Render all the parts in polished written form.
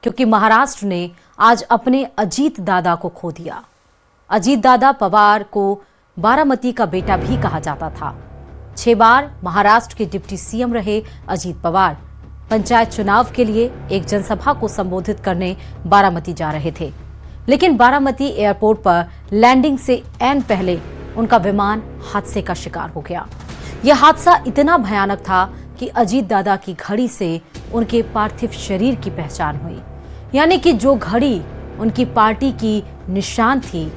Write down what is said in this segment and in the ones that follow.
क्योंकि महाराष्ट्र ने आज अपने अजीत दादा को खो दिया। अजीत दादा पवार को बारामती का बेटा भी कहा जाता था। 6 बार महाराष्ट्र के डिप्टी सीएम रहे अजीत पवार पंचायत चुनाव के लिए एक जनसभा को संबोधित करने बारामती जा रहे थे, लेकिन बारामती एयरपोर्ट पर लैंडिंग से ऐन पहले उनका विमान हादसे का शिकार हो गया। यह हादसा इतना भयानक था कि अजीत दादा की घड़ी से उनके पार्थिव शरीर की पहचान हुई, यानी कि जो घड़ी उनकी पार्टी की निशान थी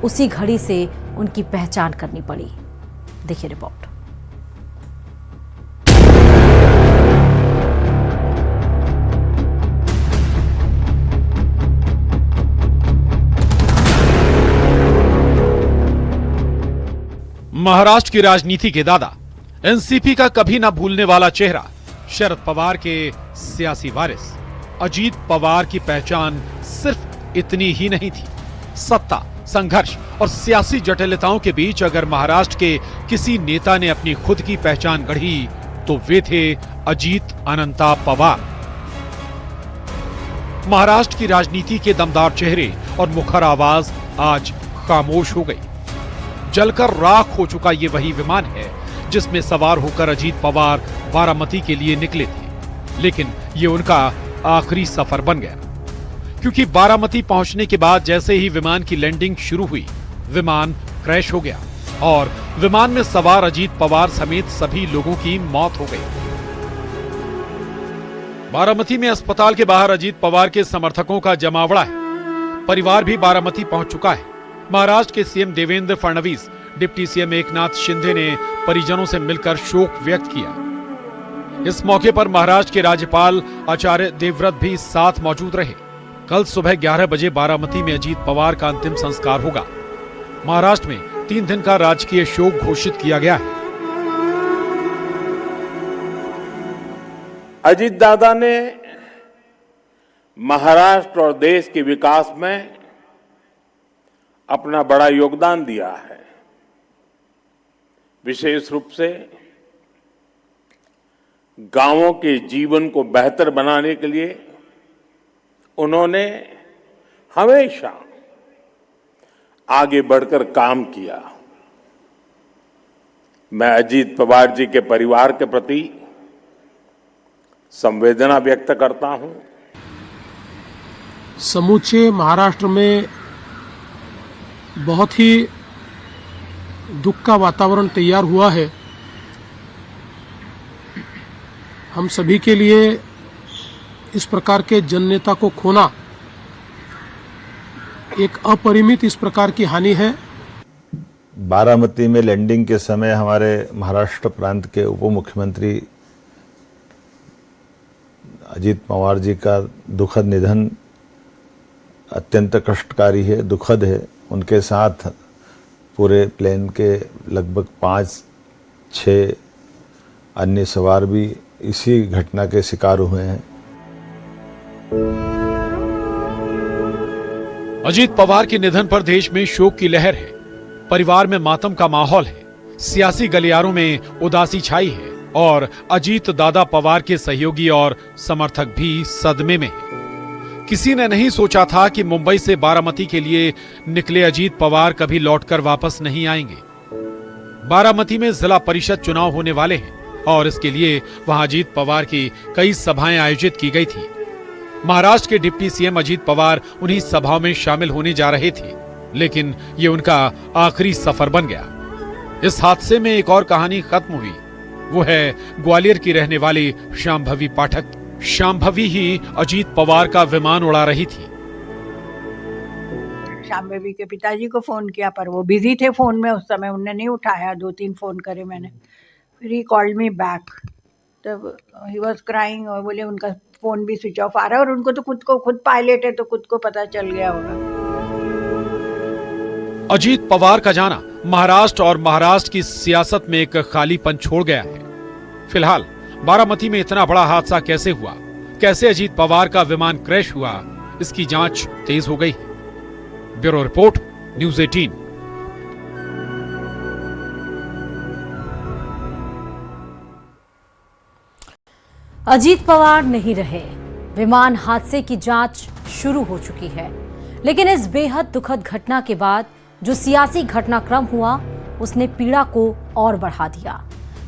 उसी घड़ी से उनकी पहचान करनी पड़ी। देखिए रिपोर्ट। महाराष्ट्र की राजनीति के दादा, एनसीपी का कभी ना भूलने वाला चेहरा, शरद पवार के सियासी वारिस अजीत पवार की पहचान सिर्फ इतनी ही नहीं थी। सत्ता, संघर्ष और सियासी जटिलताओं के बीच अगर महाराष्ट्र के किसी नेता ने अपनी खुद की पहचान गढ़ी तो वे थे अजीत अनंता पवार। महाराष्ट्र की राजनीति के दमदार चेहरे और मुखर आवाज आज खामोश हो गई। जलकर राख हो चुका ये वही विमान है जिसमें सवार होकर अजीत पवार बारामती के लिए निकले थे, लेकिन ये उनका आखिरी सफर बन गया, क्योंकि बारामती पहुंचने के बाद जैसे ही विमान की लैंडिंग शुरू हुई, विमान क्रैश हो गया और विमान में सवार अजीत पवार समेत सभी लोगों की मौत हो गई। बारामती में अस्पताल के बाहर अजीत पवार के समर्थकों का जमावड़ा है। परिवार भी बारामती पहुंच चुका है। महाराष्ट्र के CM Devendra Fadnavis, deputy CM Eknath Shinde ने परिजनों से मिलकर शोक व्यक्त किया। इस मौके पर महाराष्ट्र के राज्यपाल आचार्य देवव्रत भी साथ मौजूद रहे। कल सुबह 11 बजे बारामती में अजीत पवार का अंतिम संस्कार होगा। महाराष्ट्र में 3 दिन का राजकीय शोक घोषित किया गया है। अजीत दादा ने महाराष्ट्र और देश के विकास में अपना बड़ा योगदान दिया है। विशेष रूप से गांवों के जीवन को बेहतर बनाने के लिए उन्होंने हमेशा आगे बढ़कर काम किया। मैं अजीत पवार जी के परिवार के प्रति संवेदना व्यक्त करता हूं। समूचे महाराष्ट्र में बहुत ही दुख का वातावरण तैयार हुआ है। हम सभी के लिए इस प्रकार के जननेता को खोना एक अपरिमित इस प्रकार की हानि है। बारामती में लैंडिंग के समय हमारे महाराष्ट्र प्रांत के उप मुख्यमंत्री अजीत पवार जी का दुखद निधन अत्यंत कष्टकारी है, दुखद है। उनके साथ पूरे प्लेन के लगभग 5-6 अन्य सवार भी इसी घटना के शिकार हुए हैं। अजीत पवार के निधन पर देश में शोक की लहर है। परिवार में मातम का माहौल है। सियासी गलियारों में उदासी छाई है और अजीत दादा पवार के सहयोगी और समर्थक भी सदमे में हैं। किसी ने नहीं सोचा था कि मुंबई से बारामती के लिए निकले अजीत पवार कभी लौटकर वापस नहीं आएंगे। बारामती में जिला परिषद चुनाव होने वाले हैं और इसके लिए वहां अजीत पवार की कई सभाएं आयोजित की गई थी। महाराष्ट्र के डिप्टी सीएम अजीत पवार उन्हीं सभाओं में शामिल होने जा रहे थे, लेकिन ये उनका आखिरी सफर बन गया। इस हादसे में एक और कहानी खत्म हुई। वो है ग्वालियर की रहने वाली शांभवी पाठक। शांभवी ही अजीत पवार का विमान उड़ा रही थी। शांभवी के पिताजी को फोन किया पर वो बिजी थे फोन में उस समय, उन्होंने नहीं उठाया। 2-3 फोन करे मैंने, फिर ही कॉल्ड मी बैक। तब ही वाज क्राइंग और बोले उनका फोन भी स्विच ऑफ आ रहा है और उनको तो खुद पायलट है तो खुद को पता चल गया होगा। अजीत पवार का जाना महाराष्ट्र और महाराष्ट्र की सियासत में एक खालीपन छोड़ गया है। फिलहाल बारामती में इतना बड़ा हादसा कैसे हुआ, कैसे अजीत पवार का विमान क्रैश हुआ, इसकी जांच तेज हो गई है। Bureau report, news 18। Ajit Pawar नहीं रहे, विमान हादसे की जांच शुरू हो चुकी है, लेकिन इस बेहद दुखद घटना के बाद जो सियासी घटनाक्रम हुआ उसने पीड़ा को और बढ़ा दिया।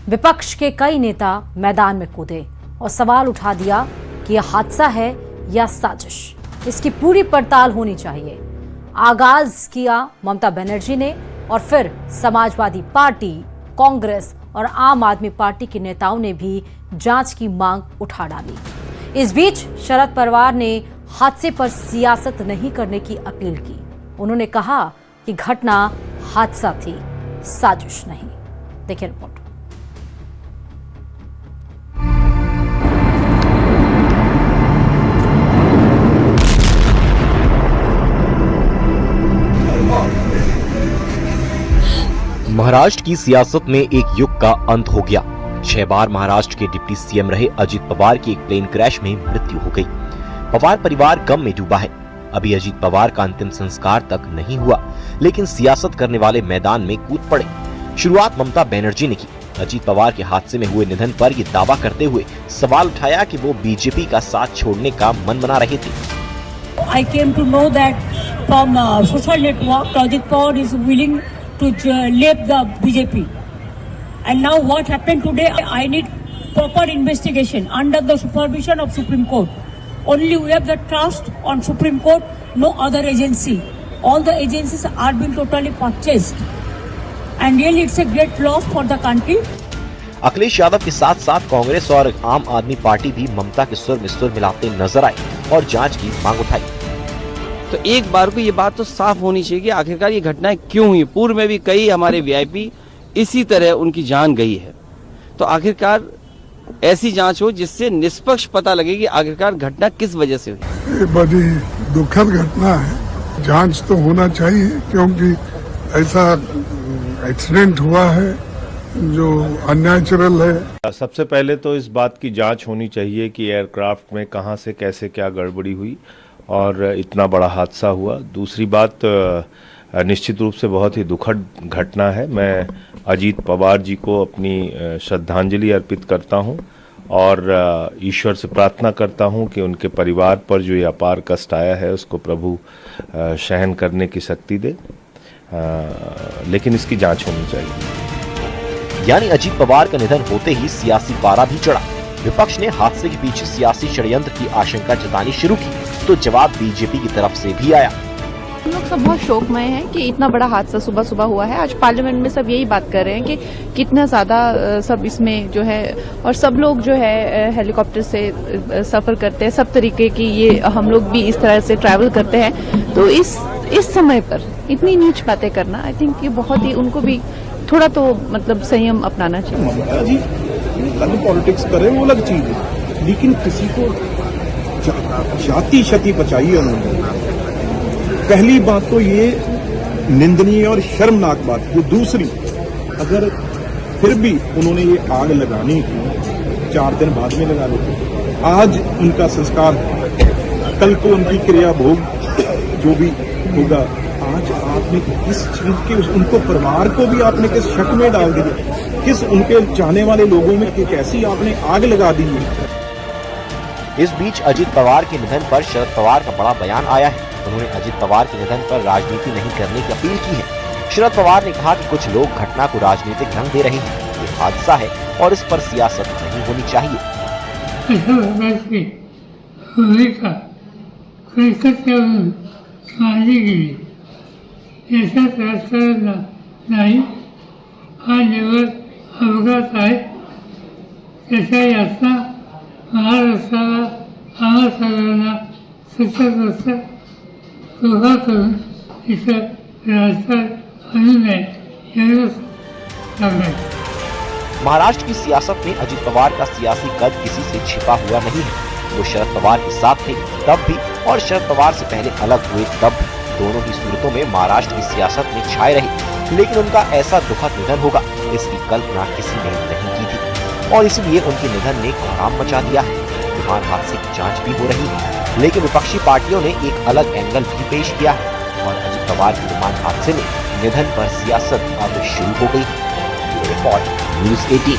विपक्ष के कई नेता मैदान में कूदे और सवाल उठा दिया कि यह हादसा है या साजिश। इसकी पूरी पड़ताल होनी चाहिए। आगाज किया ममता बनर्जी ने और फिर समाजवादी पार्टी, कांग्रेस और आम आदमी पार्टी के नेताओं ने भी जांच की मांग उठा डाली। इस बीच शरद पवार ने हादसे पर सियासत नहीं करने की अपील की। उन्होंने कहा कि घटना हादसा थी, साजिश नहीं। देखिए रिपोर्ट। महाराष्ट्र की सियासत में एक युग का अंत हो गया। 6 बार महाराष्ट्र के डिप्टी सीएम रहे अजित पवार की एक प्लेन क्रैश में मृत्यु हो गई। पवार परिवार गम में डूबा है। अभी अजित पवार का अंतिम संस्कार तक नहीं हुआ, लेकिन सियासत करने वाले मैदान में कूद पड़े। शुरुआत ममता बनर्जी ने की। अजित पवार के हादसे में हुए निधन पर ये दावा करते हुए सवाल उठाया कि वो बीजेपी का साथ छोड़ने का मन बना रहे थे। I came to know that from social network, Ajit Pawar is willing to leave the BJP. And now what happened today, I need proper investigation under the supervision of Supreme Court. Only we have the trust on Supreme Court, no other agency. All the agencies are being totally purchased. And really it's a great loss for the country. Akhilesh Yadav के साथ साथ कांग्रेस और आम आदमी party भी ममता के सुर में सुर मिलाते नजर आए और जांच की मांग उठाई। तो एक बार को ये बात तो साफ होनी चाहिए कि आखिरकार ये घटनाएं क्यों हुई। पूर्व में भी कई हमारे वीआईपी इसी तरह उनकी जान गई है। तो आखिरकार ऐसी जांच हो जिससे निष्पक्ष पता लगे कि आखिरकार घटना किस वजह से हुई। ये बड़ी दुखद घटना है। जांच तो होना चाहिए क्योंकि ऐसा एक्सीडेंट हुआ है जो अननेचुरल है। सबसे पहले तो इस बात की जांच होनी चाहिए कि एयरक्राफ्ट में कहां से कैसे क्या गड़बड़ी हुई और इतना बड़ा हादसा हुआ। दूसरी बात निश्चित रूप से बहुत ही दुखद घटना है। मैं अजीत पवार जी को अपनी श्रद्धांजलि अर्पित करता हूं और ईश्वर से प्रार्थना करता हूं कि उनके परिवार पर जो ये अपार कष्ट आया है उसको प्रभु सहन करने की शक्ति दे। लेकिन इसकी जांच होनी चाहिए। यानी अजित पवार का निधन होते ही सियासी पारा भी चढ़ा। विपक्ष ने हादसे के पीछे सियासी षड्यंत्र की आशंका जतानी शुरू की तो जवाब बीजेपी की तरफ से भी आया। हम लोग सब बहुत शोकमय हैं कि इतना बड़ा हादसा सुबह सुबह हुआ है। आज पार्लियामेंट में सब यही बात कर रहे हैं कि कितना ज्यादा सब इसमें जो है, और सब लोग जो है हेलीकॉप्टर से सफर करते हैं, सब तरीके की ये हम लोग भी इस तरह से ट्रैवल करते हैं। तो इस समय पर इतनी नीच बातें करना, आई थिंक ये बहुत ही, उनको भी थोड़ा तो मतलब संयम अपनाना चाहिए। ममता जी पॉलिटिक्स करे वो अलग चीज है, लेकिन किसी को जाति क्षति पहुंचाई है उन्होंने। पहली बात तो ये निंदनीय और शर्मनाक बात। वो दूसरी, अगर फिर भी उन्होंने ये आग लगानी थी 4 दिन बाद में लगा ली। आज उनका संस्कार, कल को उनकी क्रिया भोग जो भी होगा। आज आपने किस चीज के उनको परिवार को भी आपने किस शक में डाल दिया, किस उनके चाहने वाले लोगों में कैसी आपने आग लगा दी है। इस बीच अजित पवार के निधन पर शरद पवार का बड़ा बयान आया है। उन्होंने अजित पवार के निधन पर राजनीति नहीं करने की अपील की है। शरद पवार ने कहा कि कुछ लोग घटना को राजनीतिक रंग दे रहे हैं। ये हादसा है और इस पर सियासत नहीं होनी चाहिए। महाराष्ट्र की सियासत में अजित पवार का सियासी कद किसी से छिपा हुआ नहीं है। वो शरद पवार के साथ थे तब भी और शरद पवार से पहले अलग हुए तब भी। दोनों ही सूरतों में महाराष्ट्र की सियासत में छाए रहे, लेकिन उनका ऐसा दुखद निधन होगा इसकी कल्पना किसी ने नहीं की थी और इसलिए उनके निधन ने कोहराम मचा दिया है। विमान हादसे की जांच भी हो रही है, लेकिन विपक्षी पार्टियों ने एक अलग एंगल भी पेश किया है और अजित पवार के विमान हादसे में निधन पर सियासत अब शुरू हो गई है। Report news 18।